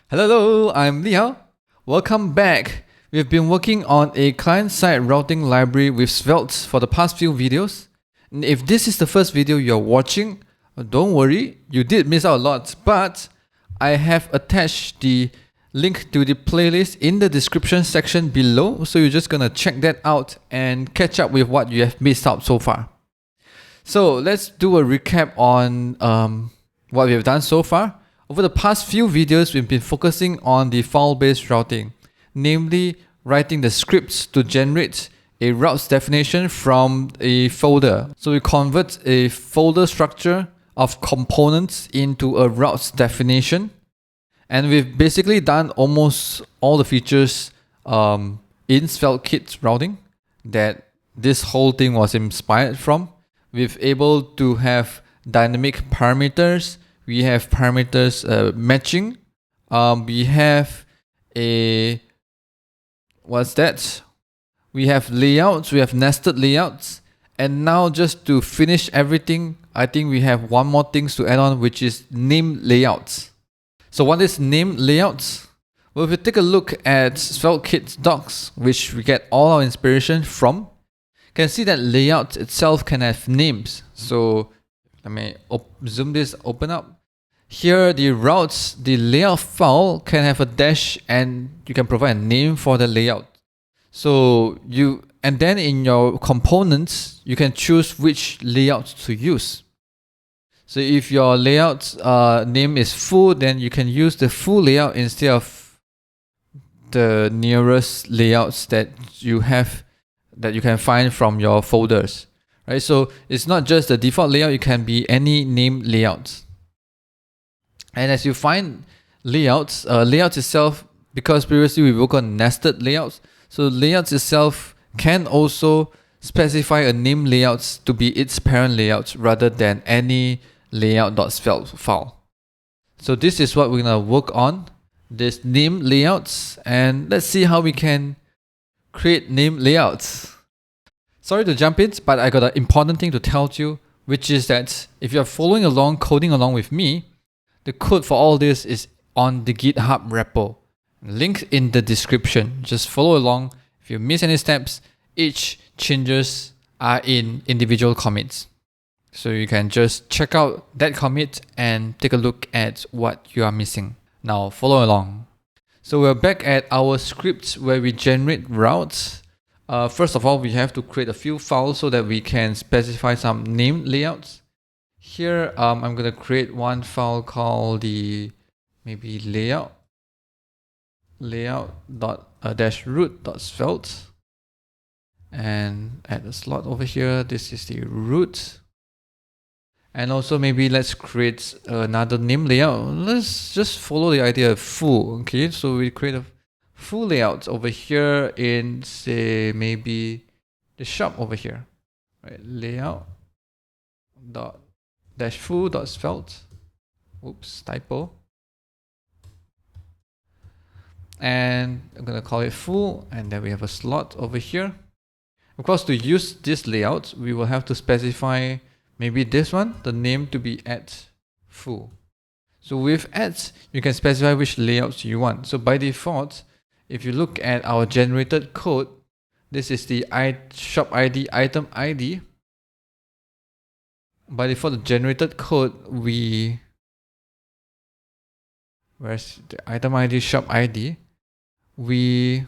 Hello, I'm Liao. Welcome back. We've been working on a client-side routing library with Svelte for the past few videos. And if this is the first video you're watching, don't worry, you did miss out a lot, but I have attached the link to the playlist in the description section below, so you're just gonna check that out and catch up with what you have missed out so far. So let's do a recap on what we have done so far. Over the past few videos, we've been focusing on the file-based routing, namely writing the scripts to generate a route's definition from a folder. So we convert a folder structure of components into a route's definition. And we've basically done almost all the features in svelte-kit routing that this whole thing was inspired from. We've able to have dynamic parameters. We have parameters matching. We have we have layouts, we have nested layouts. And now just to finish everything, I think we have one more things to add on, which is name layouts. So what is name layouts? Well, if we take a look at svelte-kit docs, which we get all our inspiration from, you can see that layout itself can have names. So let me zoom this, open up. Here, the routes, the layout file can have a dash and you can provide a name for the layout. So and then in your components, you can choose which layout to use. So if your layout name is full, then you can use the full layout instead of the nearest layouts that you have that you can find from your folders. Right? So it's not just the default layout, it can be any name layout. And as you find layouts, layouts itself, because previously we worked on nested layouts, so layouts itself can also specify a name layouts to be its parent layouts rather than any layout.svelte file. So this is what we're gonna work on, this name layouts, and let's see how we can create name layouts. Sorry to jump in, but I got an important thing to tell you, which is that if you're following along, coding along with me, the code for all this is on the GitHub repo. Link in the description. Just follow along. If you miss any steps, each changes are in individual commits. So you can just check out that commit and take a look at what you are missing. Now follow along. So we're back at our script where we generate routes. First of all, we have to create a few files so that we can specify some name layouts. Here, I'm going to create one file called the maybe layout.root.svelte and add a slot over here. This is the root. And also maybe let's create another name layout. Let's just follow the idea of full. Okay, so we create a full layout over here in, say, maybe the shop over here. Right, layout.full.svelte. Oops, typo. And I'm gonna call it full, and then we have a slot over here. Of course, to use this layout, we will have to specify maybe this one, the name to be at full. So with at, you can specify which layouts you want. So by default, if you look at our generated code, this is the shop ID, item ID. By default, the generated code, where's the item ID, shop ID? We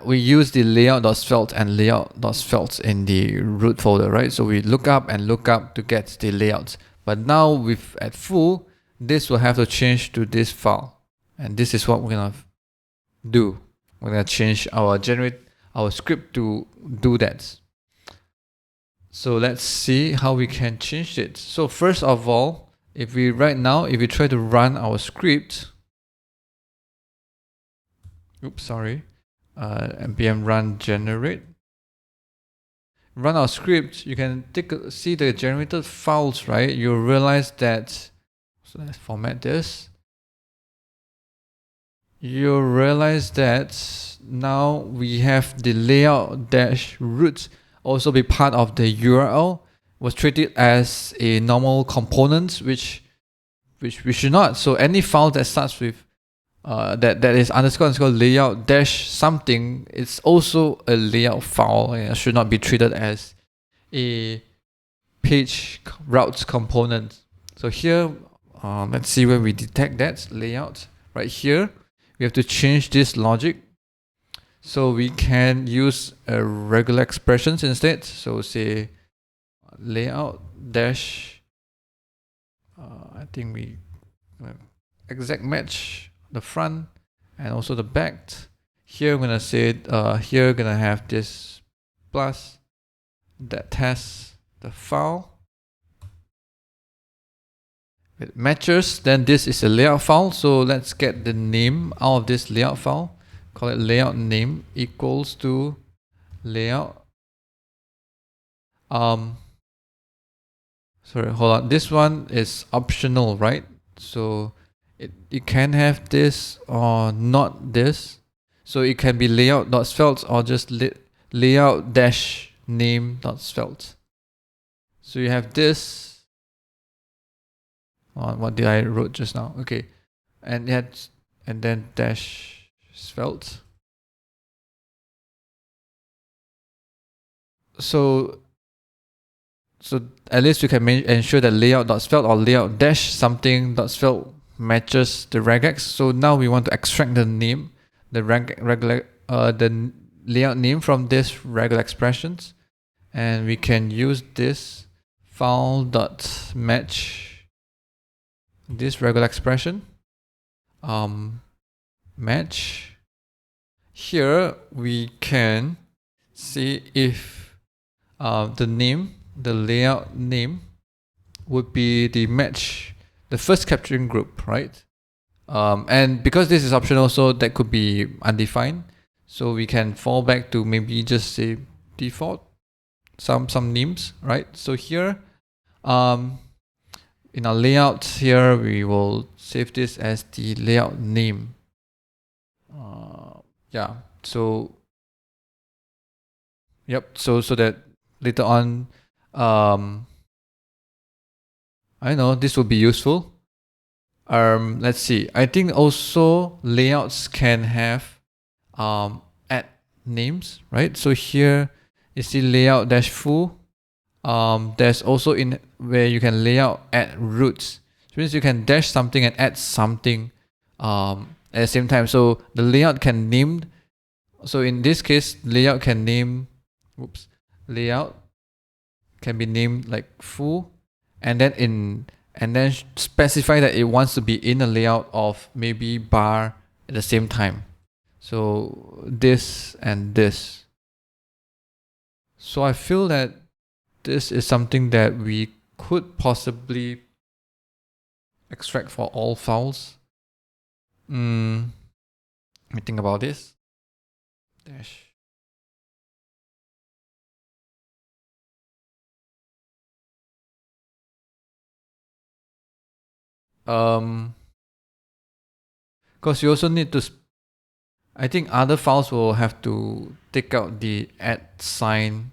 use the layout.svelte and layout.svelte in the root folder, right? So we look up to get the layouts. But now at full, this will have to change to this file. And this is what we're gonna do. We're gonna change our script to do that. So let's see how we can change it. So first of all, if we try to run our script, npm run generate. Run our script, you can see the generated files, right? You'll realize that, so let's format this. You'll realize that now we have the layout-root also be part of the URL, was treated as a normal component, which which we should not. So any file that starts with that is underscore layout dash something, it's also a layout file and it should not be treated as a page routes component. So here, let's see where we detect that layout. Right here, we have to change this logic. So we can use regular expressions instead. So say layout dash, I think we exact match the front and also the back. Here I'm gonna say here gonna have this plus that has the file. It matches, then this is a layout file. So let's get the name out of this layout file. Call it layout name equals to layout. Sorry, hold on. This one is optional, right? So you can have this or not this. So it can be layout.svelte or just layout dash name.svelte. So you have this. What did I wrote just now? Okay, and then dash svelte. So at least we can ensure that layout.svelte or layout dash something.svelte matches the regex. So now we want to extract the name, the layout name from this regular expressions, and we can use this file.match this regular expression match. Here we can see if the layout name would be the match, the first capturing group, right? And because this is optional, so that could be undefined. So we can fall back to maybe just say default, some names, right? So here, in our layout here, we will save this as the layout name. Yeah. So yep. So that later on, I know this will be useful. Let's see. I think also layouts can have add names, right? So here you see layout dash full. There's also in where you can layout add roots. So means you can dash something and add something at the same time. So the layout can name. So in this case, layout can name. Layout can be named like full, and then specify that it wants to be in a layout of maybe bar at the same time. So this and this. So I feel that this is something that we could possibly extract for all files. Let me think about this. Dash. Because you also need to, I think other files will have to take out the add sign,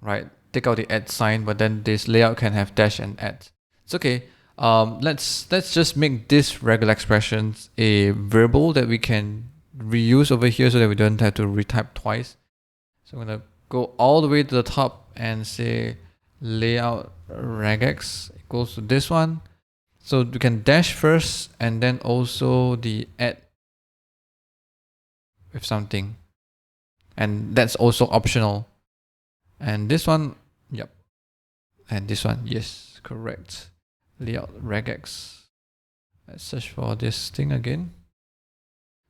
right? Take out the add sign, but then this layout can have dash and add. It's okay. Let's just make this regular expressions a variable that we can reuse over here so that we don't have to retype twice. So I'm gonna go all the way to the top and say layout regex equals to this one. So we can dash first and then also the add with something, and that's also optional. And this one, yep, and this one, yes, correct. Layout regex. Let's search for this thing again.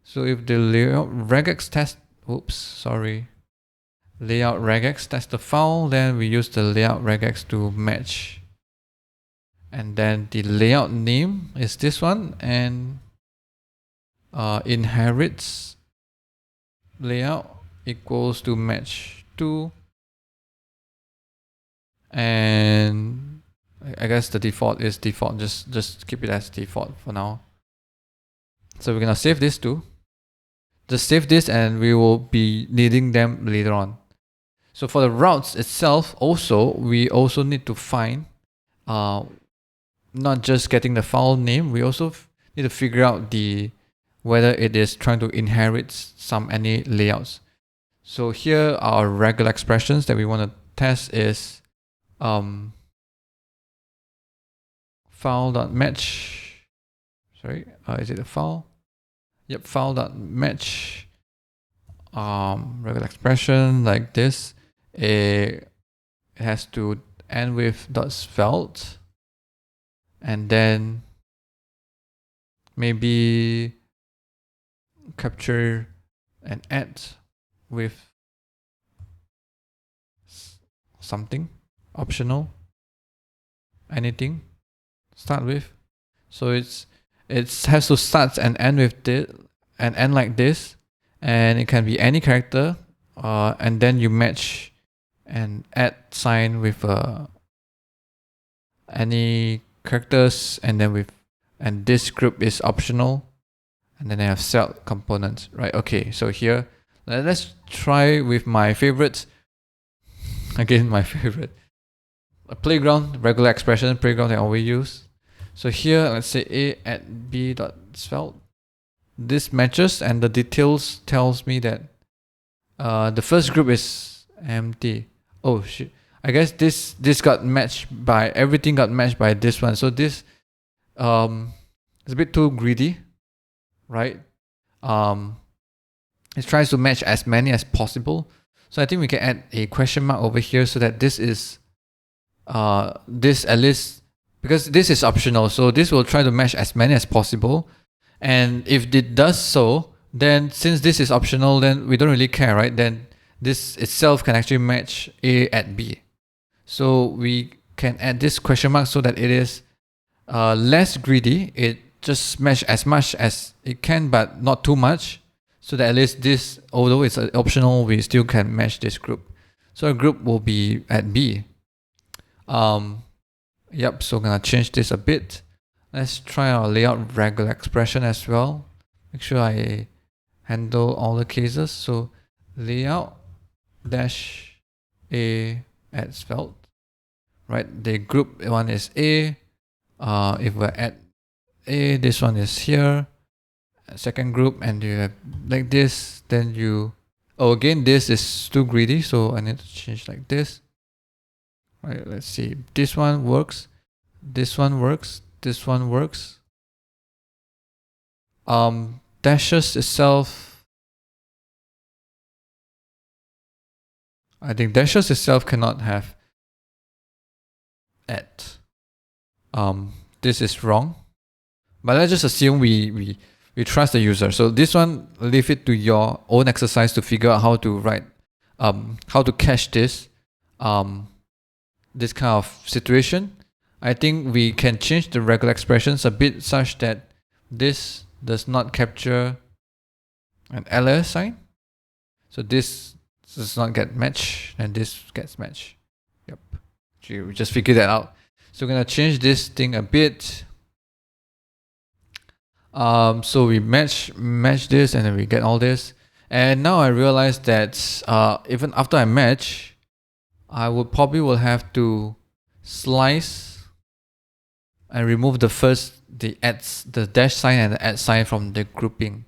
So if the layout regex test, layout regex test the file, then we use the layout regex to match. And then the layout name is this one, and inherits layout equals to match 2. And I guess the default is default. Just keep it as default for now. So we're gonna save this too. Just save this and we will be needing them later on. So for the routes itself also, we also need to find not just getting the file name, we also need to figure out whether it is trying to inherit any layouts. So here our regular expressions that we want to test is file.match. Sorry, is it a file? Yep, file.match regular expression like this. It has to end with .svelte, and then maybe capture and add with something optional, anything start with. So it has to start and end with this and end like this, and it can be any character, and then you match and add sign with any characters, and then and this group is optional, and then I have cell components, right? Okay, so here let's try with my favorite. Again, my favorite, a playground regular expression, playground I always use. So here, let's say a at b dot svelte. This matches, and the details tells me that the first group is empty. Oh shit! I guess this got matched by everything got matched by this one. So this it's a bit too greedy, right? It tries to match as many as possible. So I think we can add a question mark over here so that this is this at least, because this is optional, so this will try to match as many as possible. And if it does so, then since this is optional, then we don't really care, right? Then this itself can actually match A at B. So we can add this question mark so that it is less greedy. It just match as much as it can, but not too much. So that at least this, although it's optional, we still can match this group. So a group will be at B. Yep, so I'm gonna change this a bit. Let's try our layout regular expression as well. Make sure I handle all the cases. So layout dash A at svelte, right? The group one is A. If we're at A, this one is here. Second group, and you have like this, then you, oh, again, this is too greedy, so I need to change like this. Right, let's see. This one works. This one works. This one works. Dashes itself, I think dashes itself cannot have at. This is wrong. But let's just assume we trust the user. So this one, leave it to your own exercise to figure out how to write, how to cache this, this kind of situation. I think we can change the regular expressions a bit such that this does not capture an LS sign. So this does not get matched, and this gets matched. Yep. We just figured that out. So we're gonna change this thing a bit. So we match this, and then we get all this. And now I realize that even after I match, I will have to slice and remove the dash sign and the add sign from the grouping.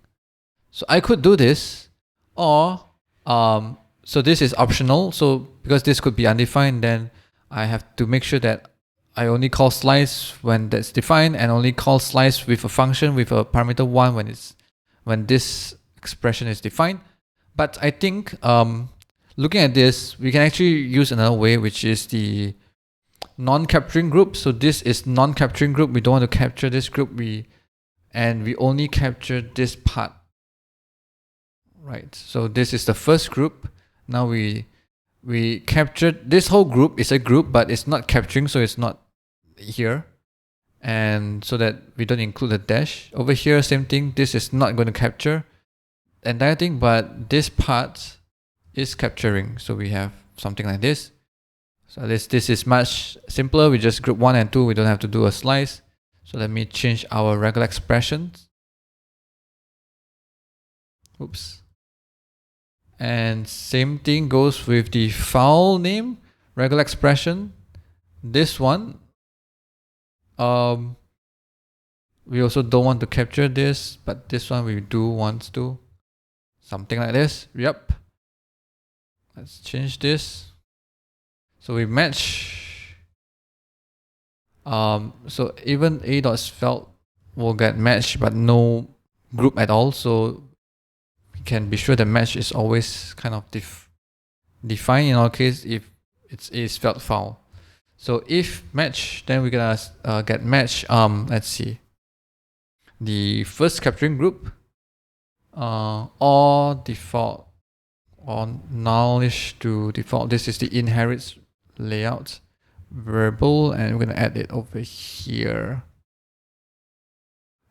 So I could do this, or so this is optional. So because this could be undefined, then I have to make sure that I only call slice when that's defined, and only call slice with a function with a parameter 1 when this expression is defined. But I think looking at this, we can actually use another way, which is the non-capturing group. So this is non-capturing group. We don't want to capture this group. We only capture this part. Right. So this is the first group. Now we captured this whole group is a group, but it's not capturing, so it's not here. And so that we don't include the dash. Over here, same thing. This is not going to capture the entire thing, but this part is capturing. So we have something like this. So this is much simpler. We just group 1 and 2. We don't have to do a slice. So let me change our regular expressions. Oops. And same thing goes with the file name regular expression. This one, We also don't want to capture this, but this one we do want to. Something like this. Yep. Let's change this. So we match. So even a.svelte will get matched, but no group at all. So we can be sure the match is always kind of defined in our case if it's a svelte file. So if match, then we're gonna get match. Let's see. The first capturing group, or default, or nullish to default. This is the inherits layout variable, and we're gonna add it over here.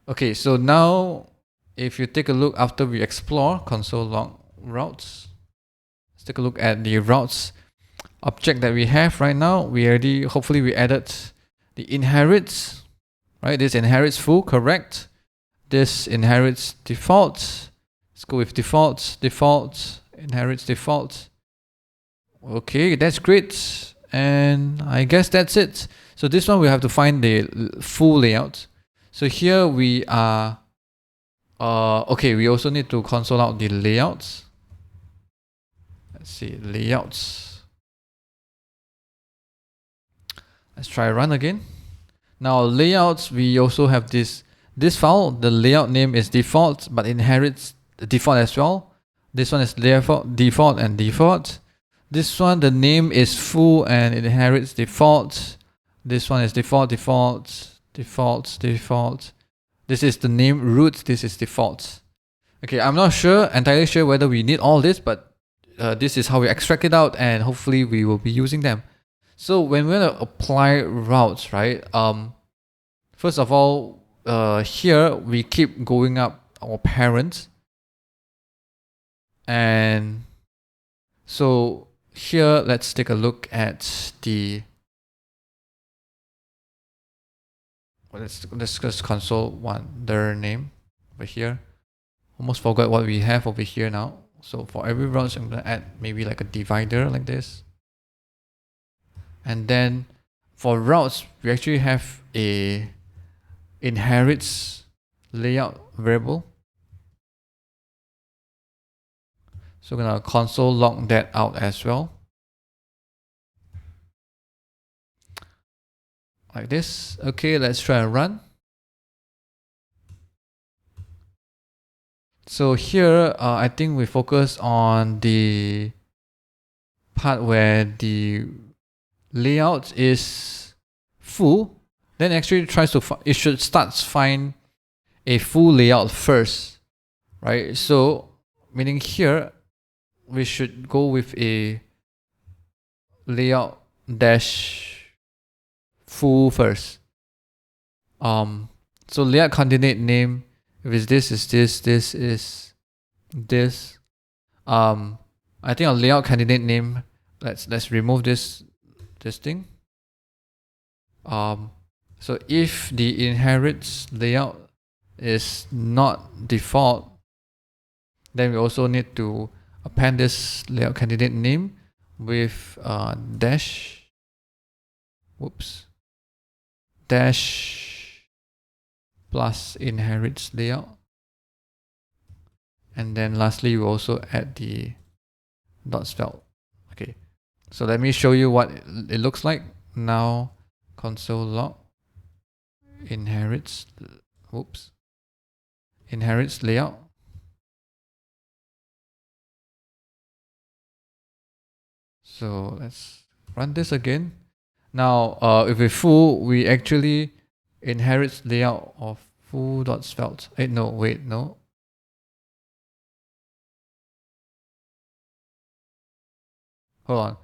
Okay, so now if you take a look after we explore console log routes, let's take a look at the routes object that we have right now. We already, hopefully we added the inherits, right? This inherits full, correct? This inherits default. Let's go with default, inherits default. Okay, that's great. And I guess that's it. So this one we have to find the full layout. So here we are, okay, we also need to console out the layouts. Let's see, layouts. Let's try run again. Now layouts, we also have this file. The layout name is default, but inherits the default as well. This one is default and default. This one, the name is full and it inherits default. This one is default. This is the name root. This is default. Okay, I'm not entirely sure whether we need all this, but this is how we extract it out, and hopefully we will be using them. So when we're gonna apply routes, right? First of all, here we keep going up our parent, and so here let's take a look at the. Let's just console their name over here. Almost forgot what we have over here now. So for every route, I'm gonna add maybe like a divider like this. And then for routes, we actually have a inherits layout variable. So we're gonna console log that out as well. Like this. Okay, let's try and run. So here, I think we focus on the part where the layout is full. Then actually tries to it should start find a full layout first, right? So meaning here we should go with a layout dash full first. So layout candidate name, if it's this is this is this. I think our layout candidate name, let's remove this thing. So if the inherits layout is not default, then we also need to append this layout candidate name with dash plus inherits layout. And then lastly, we also add the .svelte. Okay, so let me show you what it looks like. Now console log inherits layout. So let's run this again. Now if we're full, we actually inherits layout of full.svelte. No. Hold on.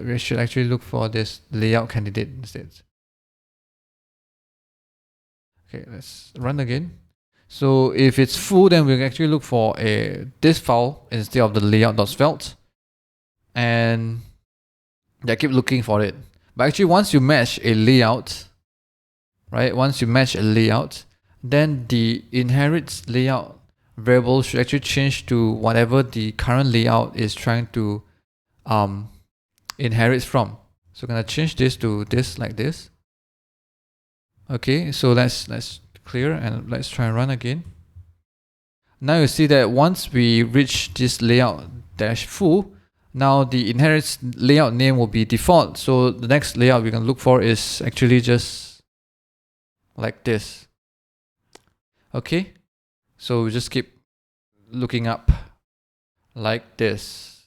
We should actually look for this layout candidate instead. Okay, let's run again. So if it's full, then we'll actually look for this file instead of the layout.svelte. And I keep looking for it. But actually once you match a layout, right? Once you match a layout, then the inherits layout variable should actually change to whatever the current layout is trying to inherits from. So I'm gonna change this to this like this. Okay, so let's clear and let's try and run again. Now you see that once we reach this layout dash full, now the inherit layout name will be default. So the next layout we can look for is actually just like this. Okay, so we just keep looking up like this.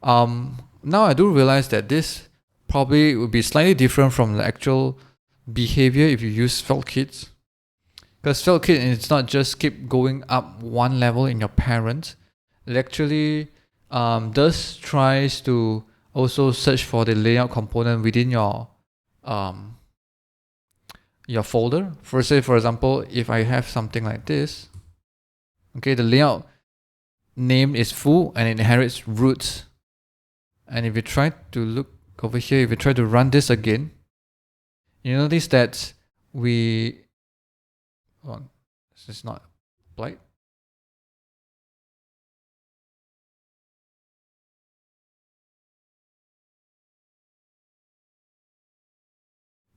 Now I do realize that this probably would be slightly different from the actual behavior if you use svelte-kit. Because svelte-kit is not just keep going up one level in your parent. It actually does tries to also search for the layout component within your folder. For example, if I have something like this, okay, the layout name is full and it inherits roots. And if you try to look over here, if you try to run this again, you notice that this is not applied.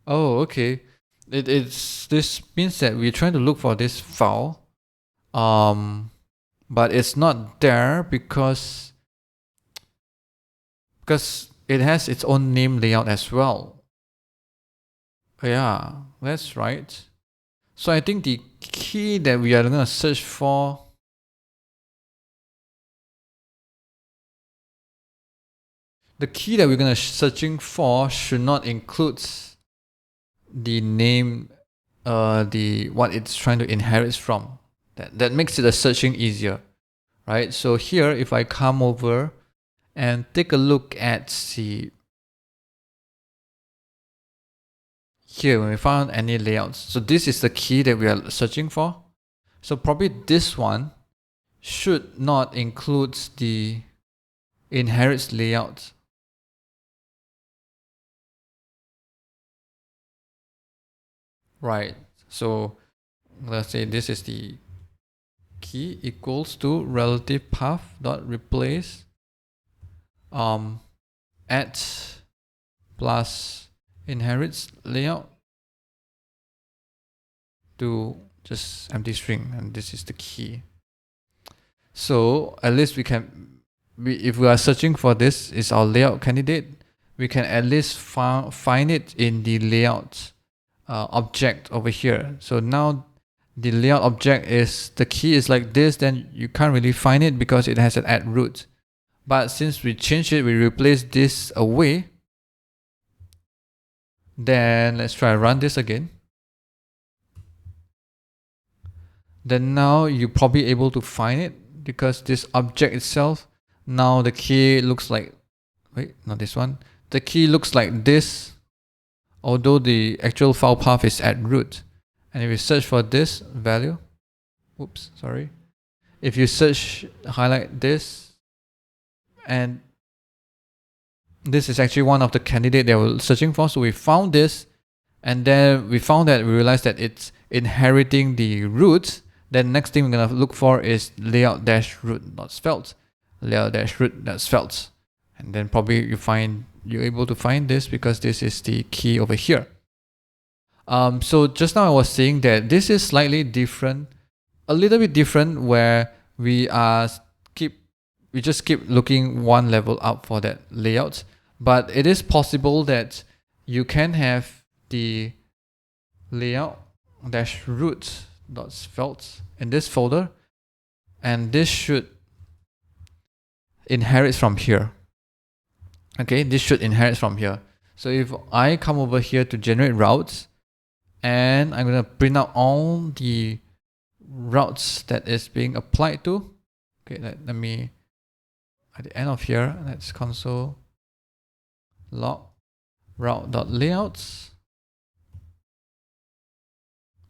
Oh, okay. This means that we're trying to look for this file, but it's not there because it has its own name layout as well. Yeah, that's right. So I think the key that we are going to search for searching for should not include the name, what it's trying to inherit from. That makes it a searching easier, right? So here, if I come over and take a look at here when we found any layouts. So this is the key that we are searching for. So probably this one should not include the inherits layout. Right. So let's say this is the key equals to relative path dot replace at plus inherits layout to just empty string, and this is the key. So at least we can, if we are searching for this is our layout candidate, we can at least find it in the layout object over here. So now the layout object is, the key is like this, then you can't really find it because it has an add root. But since we change it, we replace this away, then let's try run this again. Then now you're probably able to find it because this object itself, now the key looks like, wait, not this one. The key looks like this, although the actual file path is at root. And if you search for this value, oops, sorry. If you search, highlight this, and this is actually one of the candidate that we're searching for. So we found this, and then we realized that it's inheriting the root. Then next thing we're gonna look for is layout dash root not svelte, layout dash root not svelte, and then probably you're able to find this because this is the key over here. So just now I was saying that this is slightly different, a little bit different, where we just keep looking one level up for that layout. But it is possible that you can have the layout dash root dot svelte in this folder, and this should inherit from here. Okay, this should inherit from here. So if I come over here to generate routes, and I'm gonna print out all the routes that is being applied to. Okay, let me, at the end of here, let's console log route.layouts.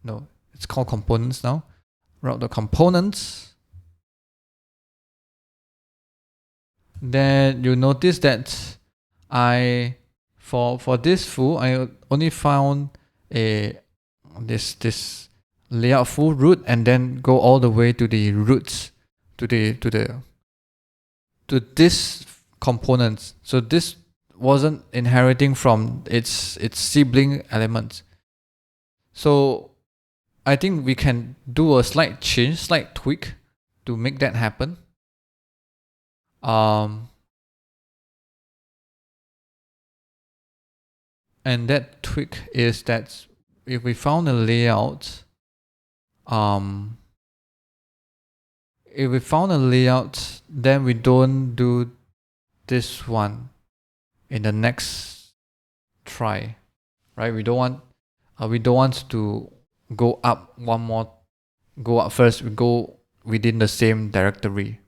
No, it's called components now. Route.components. Then you notice that for this full, I only found this layout full root, and then go all the way to the roots, to this components. So this wasn't inheriting from its sibling elements. So I think we can do a slight change, slight tweak to make that happen. And that tweak is that if we found a layout, then we don't do this one in the next try, right? We don't want to go up first. We go within the same directory.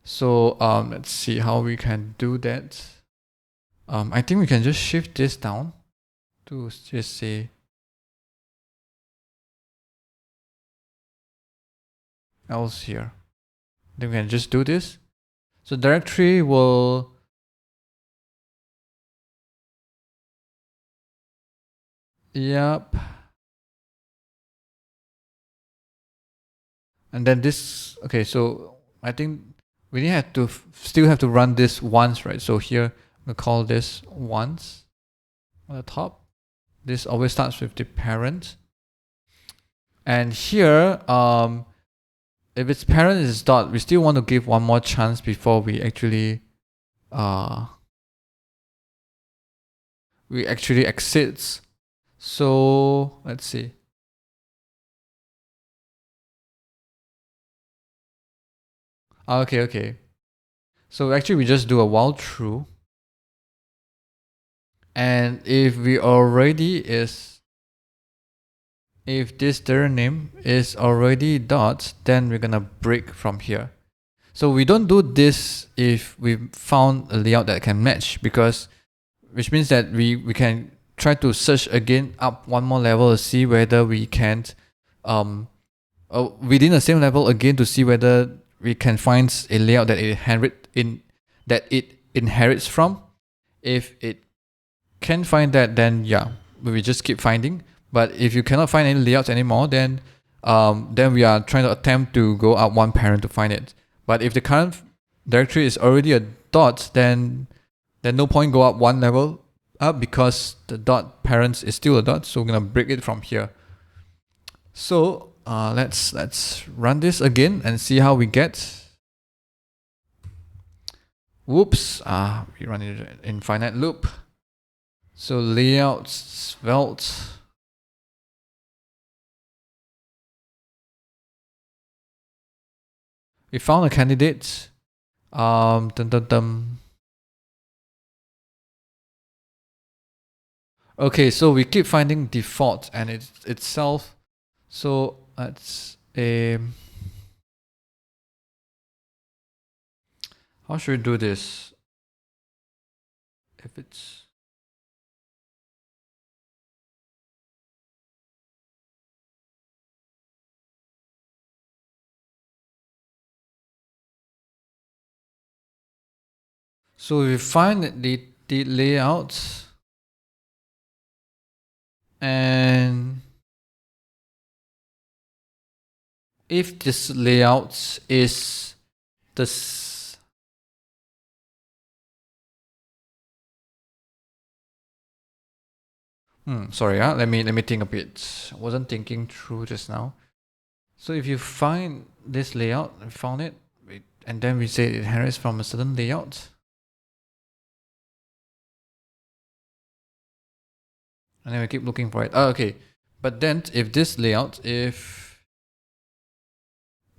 So let's see how we can do that. I think we can just shift this down to just say else here. Then we can just do this. So directory will yep. And then this, okay, so I think we still have to run this once, right? So here we'll call this once on the top. This always starts with the parent. And here, if its parent is dot, we still want to give one more chance before we actually exits. So let's see. Okay. So actually we just do a while true. And if this dir name is already dot, then we're gonna break from here. So we don't do this if we found a layout that can match, which means that we can try to search again up one more level to see whether we can't within the same level again to see whether we can find a layout that it inherits from. If it can find that, then yeah, we just keep finding. But if you cannot find any layouts anymore, then we are trying to attempt to go up one parent to find it. But if the current directory is already a dot, then no point go up one level up because the dot parent is still a dot. So we're gonna break it from here. So let's run this again and see how we get. Whoops! We run it in infinite loop. So layout svelte. We found a candidate. Okay, so we keep finding default and it's itself. So that's how should we do this? If it's so we find the layout and if this layout is this sorry, let me think a bit. I wasn't thinking through just now. So if you find this layout, we found it, and then we say it inherits from a certain layout. And then we keep looking for it. Okay. But then if this layout, if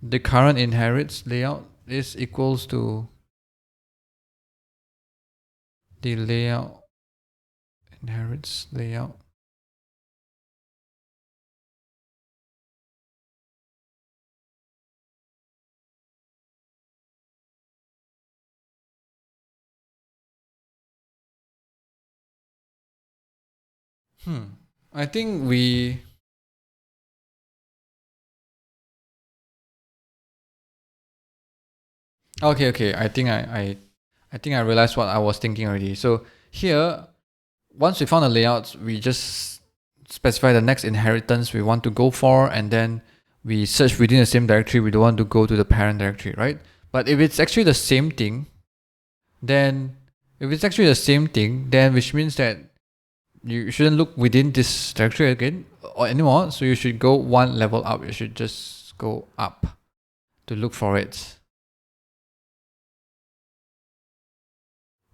the current inherits layout is equals to the layout inherits layout. I think we okay. I think I realized what I was thinking already. So here, once we found a layout, we just specify the next inheritance we want to go for, and then we search within the same directory. We don't want to go to the parent directory, right? But if it's actually the same thing, then which means that you shouldn't look within this directory again or anymore. So you should go one level up. You should just go up to look for it.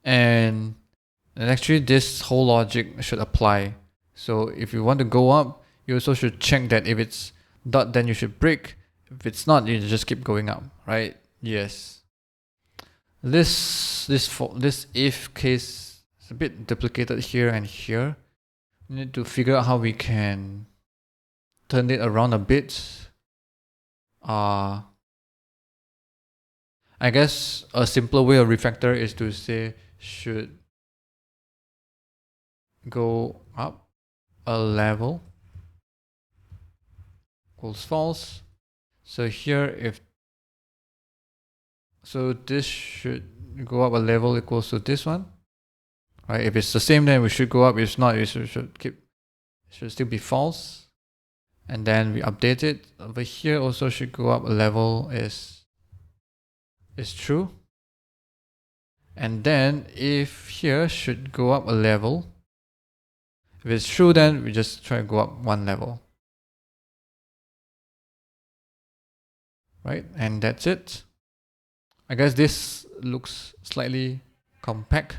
And actually this whole logic should apply. So if you want to go up, you also should check that if it's dot, then you should break. If it's not, you just keep going up, right? Yes. This if case is a bit duplicated here and here. We need to figure out how we can turn it around a bit. I guess a simpler way of refactor is to say should go up a level equals false. So here so this should go up a level equals to this one, right? If it's the same, then we should go up. If it's not, it should still be false. And then we update it. Over here also should go up a level is true. And then if here should go up a level, if it's true, then we just try to go up one level, right? And that's it. I guess this looks slightly compact,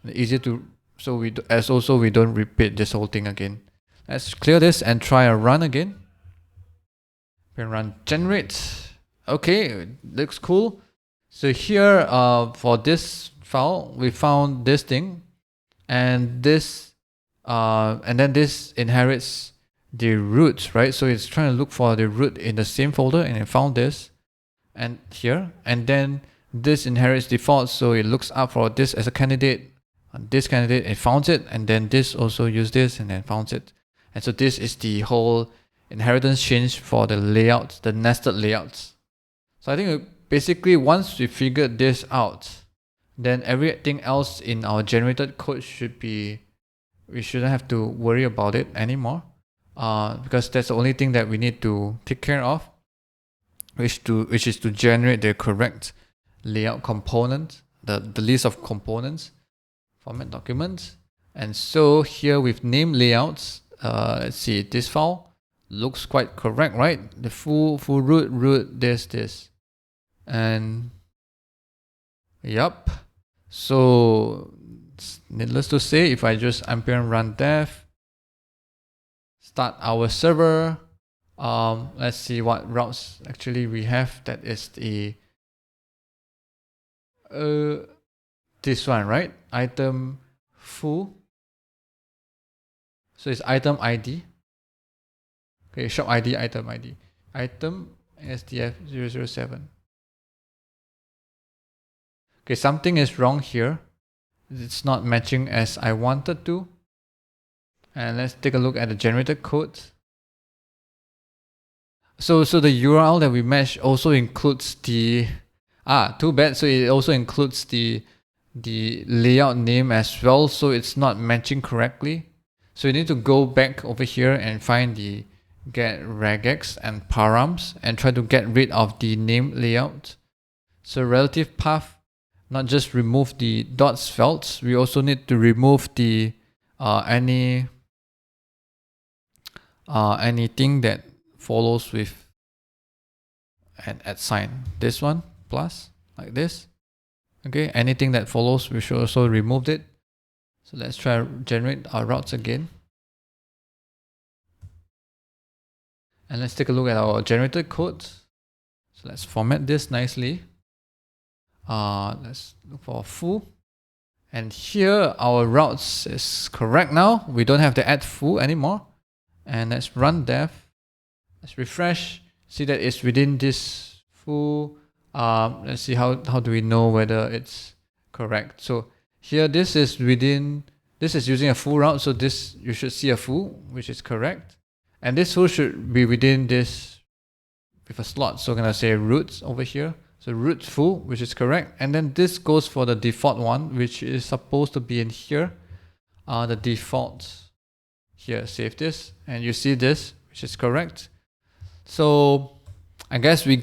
easier to, so we don't repeat this whole thing again. Let's clear this and try a run again. We can run generate. Okay, looks cool. So here, for this file, we found this thing, and this, and then this inherits the root, right? So it's trying to look for the root in the same folder, and it found this, and here, and then this inherits default, so it looks up for this as a candidate. This candidate, it found it, and then this also used this, and then found it. And so this is the whole inheritance change for the layout, the nested layouts. So I think basically once we figured this out, then everything else in our generated code should be, we shouldn't have to worry about it anymore, because that's the only thing that we need to take care of, which is to generate the correct layout component, the list of components, format documents. And so here with name layouts, let's see, this file looks quite correct, right? The full root, this, and yep. So needless to say, if I just npm run dev, start our server, let's see what routes actually we have. That is the this one, right? Item foo. So it's item ID. Okay, shop ID, item ID. Item SDF007. Okay, something is wrong here. It's not matching as I wanted to. And let's take a look at the generated code. So the URL that we match also includes the, too bad. So it also includes the layout name as well. So it's not matching correctly. So you need to go back over here and find the get regex and params and try to get rid of the name layout. So relative path, not just remove the dot svelte, we also need to remove the anything that follows with an @ sign. This one plus like this. Okay, anything that follows, we should also remove it. So let's try to generate our routes again. And let's take a look at our generated code. So let's format this nicely. Let's look for foo. And here our routes is correct now. We don't have the add foo anymore. And let's run dev. Let's refresh. See that it's within this foo. Let's see how do we know whether it's correct. So here this is using a foo route. So this, you should see a foo, which is correct. And this foo should be within this with a slot. So I'm gonna say roots over here. So root foo, which is correct. And then this goes for the default one, which is supposed to be in here. The default here, save this. And you see this, which is correct. So I guess we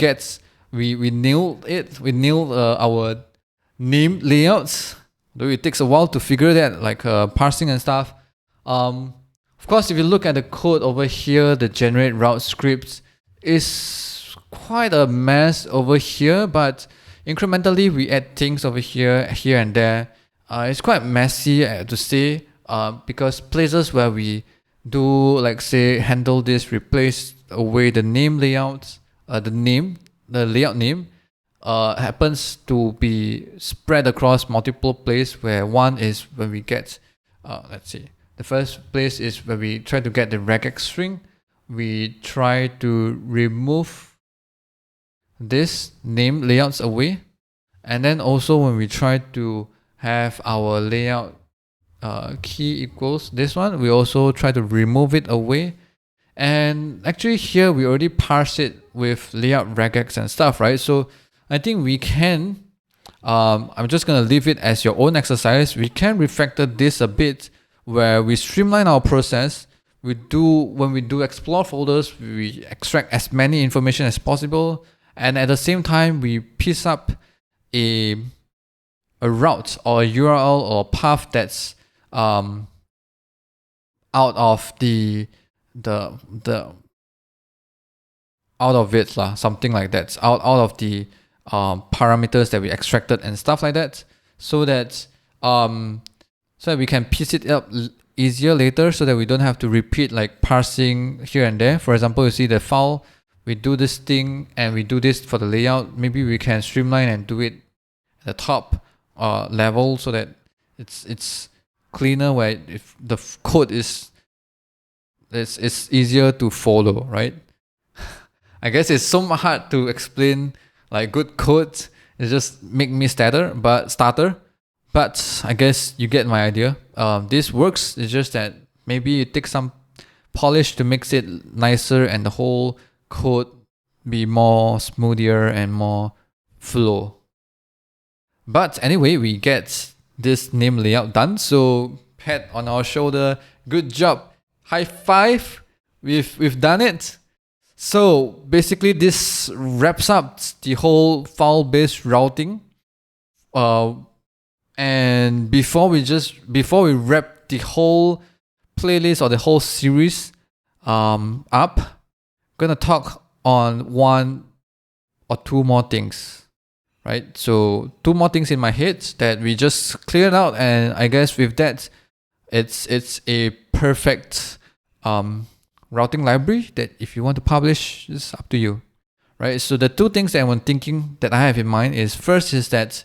nailed it. We nailed our name layouts. Though it takes a while to figure that, like parsing and stuff. Of course, if you look at the code over here, the generate route scripts is quite a mess over here, but incrementally we add things over here, here and there. It's quite messy to say, because places where we do, like say, handle this, replace away the name layouts, the layout name happens to be spread across multiple places, where one is when we get, let's see, the first place is where we try to get the regex string. We try to remove this name layouts away, and then also when we try to have our layout key equals this one, we also try to remove it away. And actually here we already parse it with layout regex and stuff, right? So I think we can, I'm just gonna leave it as your own exercise. We can refactor this a bit, where we streamline our process. When we do explore folders, we extract as many information as possible, and at the same time we piece up a route or a URL or path that's out of out of it, something like that, out of the parameters that we extracted and stuff like that, so that we can piece it up easier later, so that we don't have to repeat like parsing here and there. For example, you see the file, we do this thing and we do this for the layout. Maybe we can streamline and do it at the top level, so that it's cleaner, where if the code is it's easier to follow, right? I guess it's so hard to explain like good code. It just make me stutter, but I guess you get my idea. This works. It's just that maybe you take some polish to make it nicer and the whole code be more smoother and more flow. But anyway, we get this name layout done. So pat on our shoulder. Good job. High five. We've done it. So basically this wraps up the whole file-based routing. And before we wrap the whole playlist or the whole series up, I'm gonna talk on one or two more things, right? So two more things in my head that we just cleared out, and I guess with that, it's a perfect routing library that if you want to publish, it's up to you, right? So the two things that I'm thinking that I have in mind is, first is that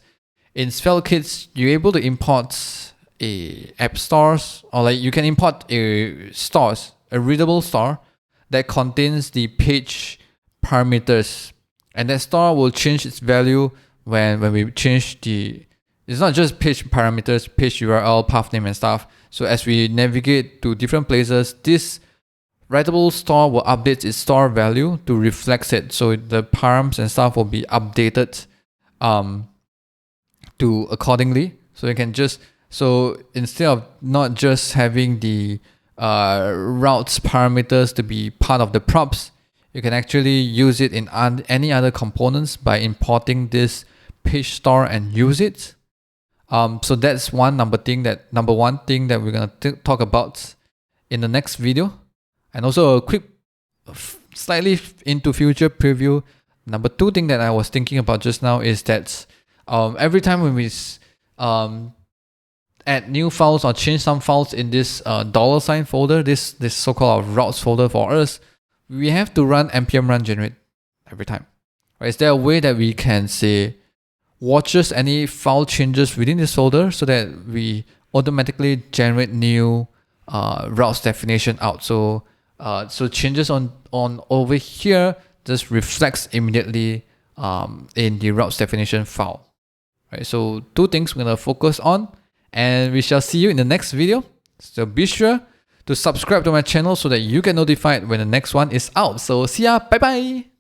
in svelte-kits, you're able to import a app stores, or like you can import a readable store that contains the page parameters, and that store will change its value when we change it's not just page parameters, page URL, path name and stuff. So as we navigate to different places, this writable store will update its store value to reflect it. So the params and stuff will be updated to accordingly. So you can so instead of not just having the routes parameters to be part of the props, you can actually use it in any other components by importing this page store and use it. So that's number one thing that we're gonna talk about in the next video. And also a quick, slightly into future preview. Number two thing that I was thinking about just now is that every time when we add new files or change some files in this $ folder, this so-called routes folder for us, we have to run npm run generate every time. Right? Is there a way that we can say watches any file changes within this folder, so that we automatically generate new routes definition out? So changes on over here just reflects immediately in the routes definition file. Right? So two things we're gonna focus on, and we shall see you in the next video. So be sure to subscribe to my channel so that you get notified when the next one is out. So see ya, bye bye.